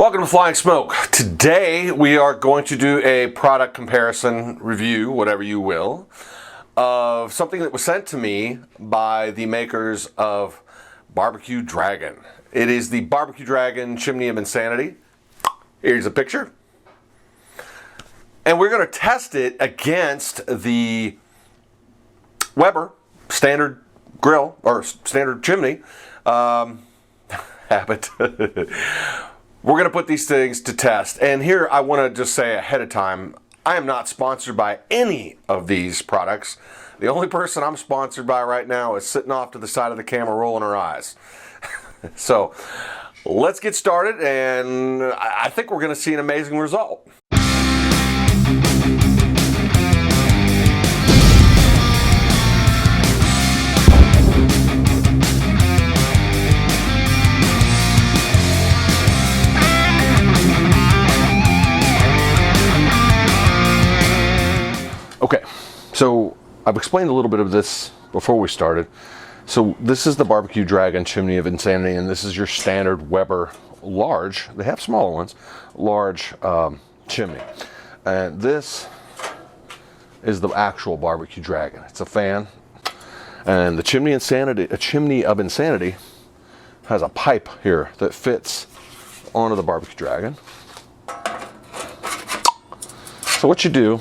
Welcome to Flying Smoke. Today we are going to do a product comparison review, whatever you will, of something that was sent to me by the makers of BBQ Dragon. It is the BBQ Dragon Chimney of Insanity. Here's a picture. And we're going to test it against the Weber standard grill, or standard chimney, habit. We're going to put these things to test. And here I want to just say ahead of time, I am not sponsored by any of these products. The only person I'm sponsored by right now is sitting off to the side of the camera rolling her eyes. So let's get started, and I think we're going to see an amazing result. Okay, so I've explained a little bit of this before we started. So this is the BBQ Dragon Chimney of Insanity, and this is your standard Weber large, they have smaller ones, large chimney. And this is the actual BBQ Dragon. It's a fan, and the Chimney of Insanity has a pipe here that fits onto the BBQ Dragon. So what you do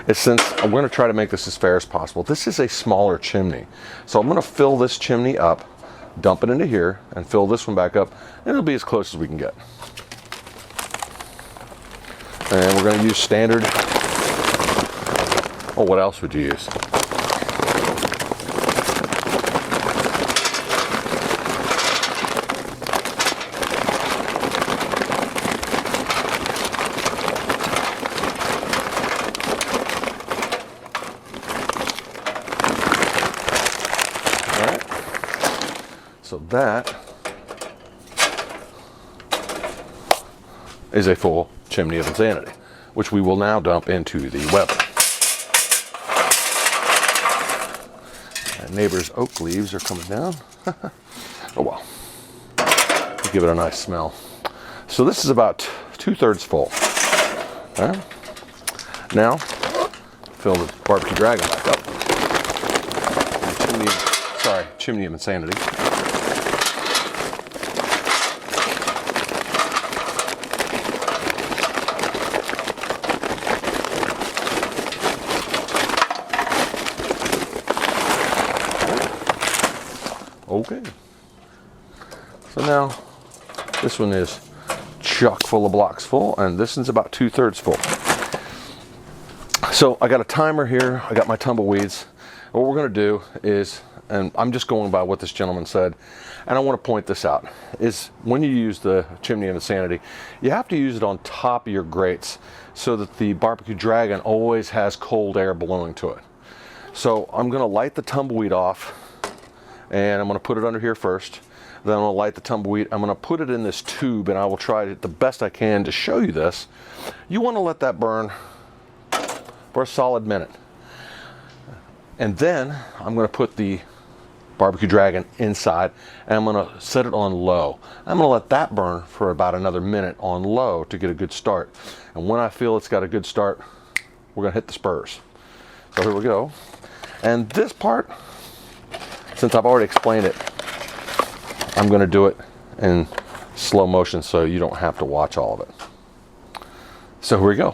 is, since I'm going to try to make this as fair as possible, this is a smaller chimney. So I'm going to fill this chimney up, dump it into here, and fill this one back up, and it'll be as close as we can get. And we're going to use standard, oh, what else would you use? So that is a full Chimney of Insanity, which we will now dump into the Weber. And neighbor's oak leaves are coming down. Oh well, give it a nice smell. So this is about 2/3 full. All right. Now fill the BBQ Dragon back up. Chimney of Insanity. Okay, so now this one is chock full of blocks full, and this one's about 2/3 full. So I got a timer here, I got my tumbleweeds. What we're going to do is, and I'm just going by what this gentleman said, and I want to point this out, is when you use the Chimney of Insanity, you have to use it on top of your grates so that the BBQ Dragon always has cold air blowing to it. So I'm going to light the tumbleweed off, and I'm going to put it under here first. Then I'm going to light the tumbleweed. I'm going to put it in this tube, and I will try the best I can to show you this. You want to let that burn for a solid minute. And then I'm going to put the BBQ Dragon inside, and I'm going to set it on low. I'm going to let that burn for about another minute on low to get a good start. And when I feel it's got a good start, we're going to hit the spurs. So here we go. And this part, since I've already explained it, I'm going to do it in slow motion so you don't have to watch all of it. So here we go.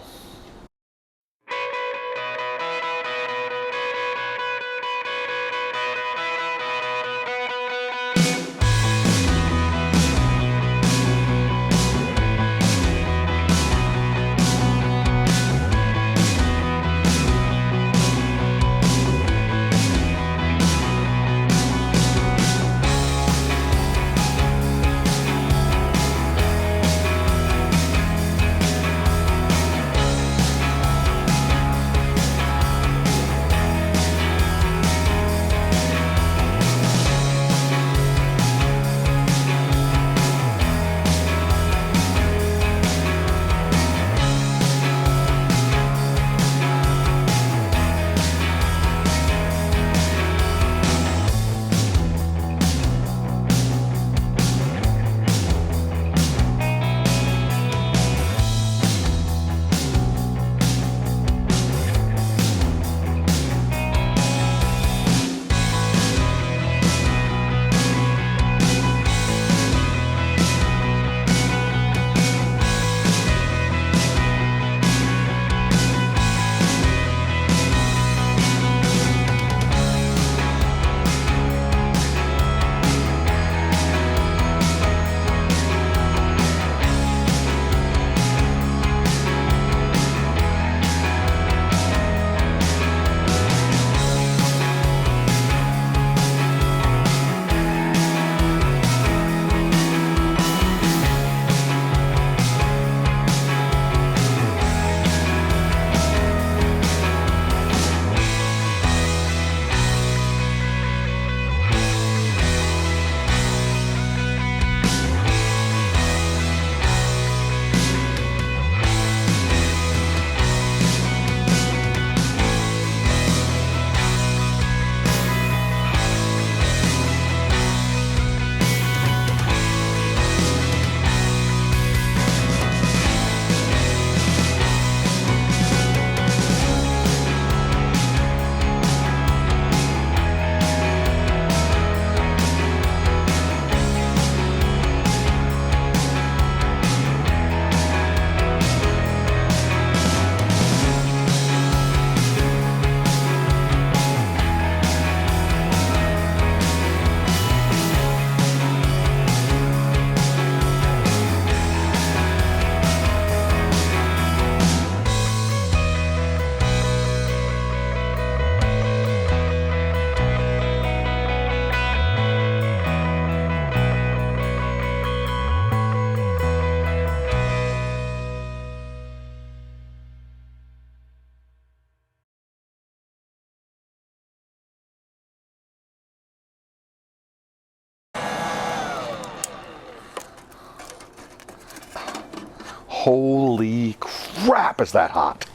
Holy crap, is that hot.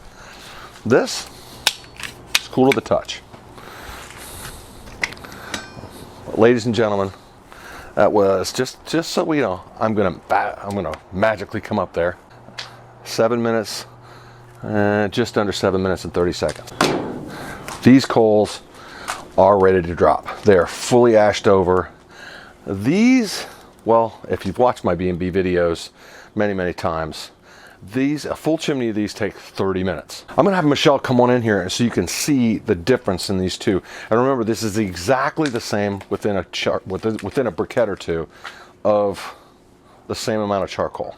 This is cool to the touch. Ladies and gentlemen, that was just so we know, I'm gonna magically come up there. 7 minutes, just under 7 minutes and 30 seconds. These coals are ready to drop. They are fully ashed over. These, well, if you've watched my B&B videos many times, a full chimney of these take 30 minutes. I'm gonna have Michelle come on in here so you can see the difference in these two. And remember, this is exactly the same within a briquette or two of the same amount of charcoal.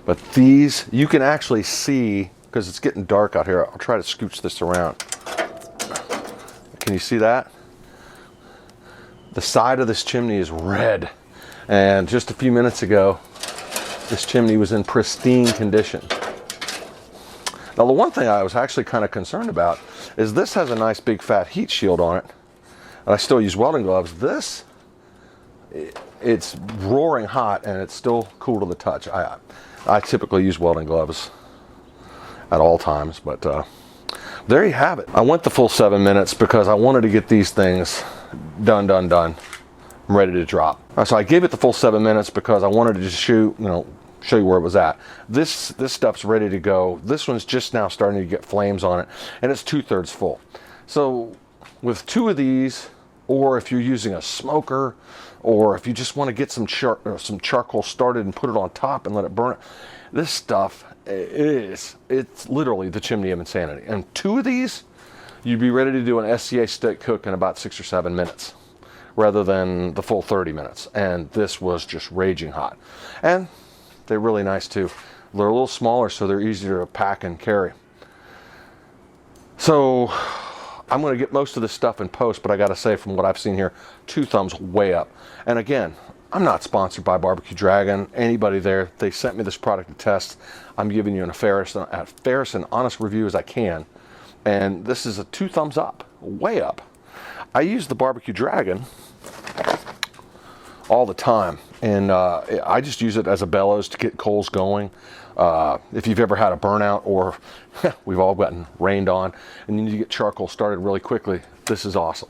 But these, you can actually see, because it's getting dark out here, I'll try to scooch this around. Can you see that? The side of this chimney is red. And just a few minutes ago, this chimney was in pristine condition. Now, the one thing I was actually kind of concerned about is this has a nice big fat heat shield on it. And I still use welding gloves. This, it's roaring hot and it's still cool to the touch. I typically use welding gloves at all times, but there you have it. I went the full 7 minutes because I wanted to get these things done. I'm ready to drop. So I gave it the full 7 minutes because I wanted to just show you where it was at. This stuff's ready to go. This one's just now starting to get flames on it, and it's 2/3 full. So with two of these, or if you're using a smoker, or if you just want to get some charcoal started and put it on top and let it burn, this stuff it's literally the chimney of insanity. And two of these, you'd be ready to do an SCA stick cook in about 6 or 7 minutes, rather than the full 30 minutes. And this was just raging hot. And they're really nice too. They're a little smaller, so they're easier to pack and carry. So I'm going to get most of this stuff in post, but I got to say, from what I've seen here, 2 thumbs way up. And again, I'm not sponsored by BBQ Dragon. Anybody there, they sent me this product to test. I'm giving you as fair and honest review as I can. And this is a 2 thumbs up, way up. I use the BBQ Dragon all the time, and I just use it as a bellows to get coals going. If you've ever had a burnout, or we've all gotten rained on and you need to get charcoal started really quickly, this is awesome.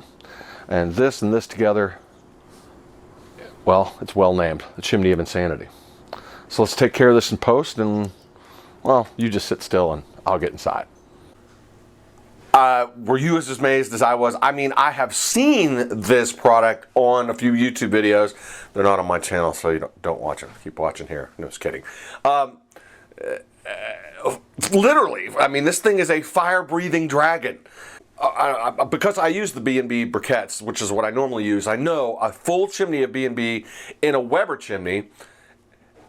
And this together, well, it's well named, the Chimney of Insanity. So let's take care of this in post, and well, you just sit still and I'll get inside. Were you as amazed as I was? I mean, I have seen this product on a few YouTube videos. They're not on my channel, so you don't watch them. Keep watching here. No, just kidding. Literally, I mean, this thing is a fire-breathing dragon. Because I use the B&B briquettes, which is what I normally use, I know a full chimney of B&B in a Weber chimney,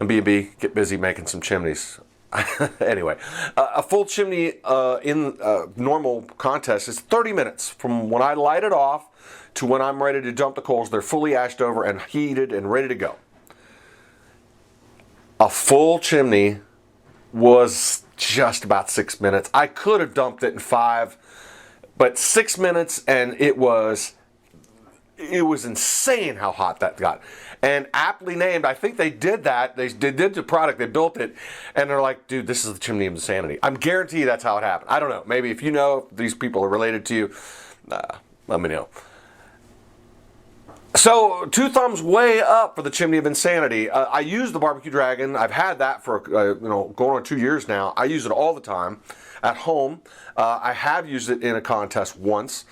and B&B, get busy making some chimneys. Anyway, a full chimney in normal contest is 30 minutes from when I light it off to when I'm ready to dump the coals. They're fully ashed over and heated and ready to go. A full chimney was just about 6 minutes. I could have dumped it in 5, but 6 minutes, and it was insane how hot that got. And aptly named, I think they did that. They did the product, they built it, and they're like, dude, this is the Chimney of Insanity. I'm guaranteed that's how it happened. I don't know. Maybe if you know, if these people are related to you, let me know. So 2 thumbs way up for the Chimney of Insanity. I use the BBQ Dragon. I've had that for going on 2 years now. I use it all the time at home. I have used it in a contest once.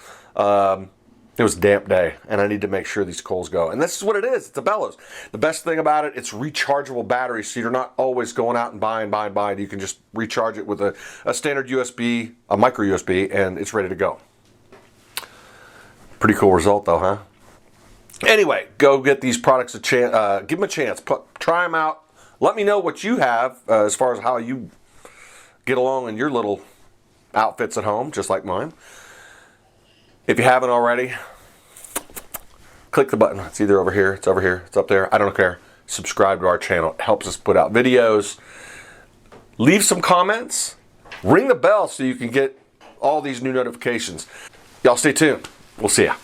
It was a damp day, and I need to make sure these coals go. And this is what it is. It's a bellows. The best thing about it, it's rechargeable battery, so you're not always going out and buying. You can just recharge it with a standard USB, a micro USB, and it's ready to go. Pretty cool result, though, huh? Anyway, go get these products a chance. Give them a chance. Try them out. Let me know what you have as far as how you get along in your little outfits at home, just like mine. If you haven't already, click the button. It's either over here, it's over here, it's up there. I don't care. Subscribe to our channel. It helps us put out videos. Leave some comments. Ring the bell so you can get all these new notifications. Y'all stay tuned. We'll see ya.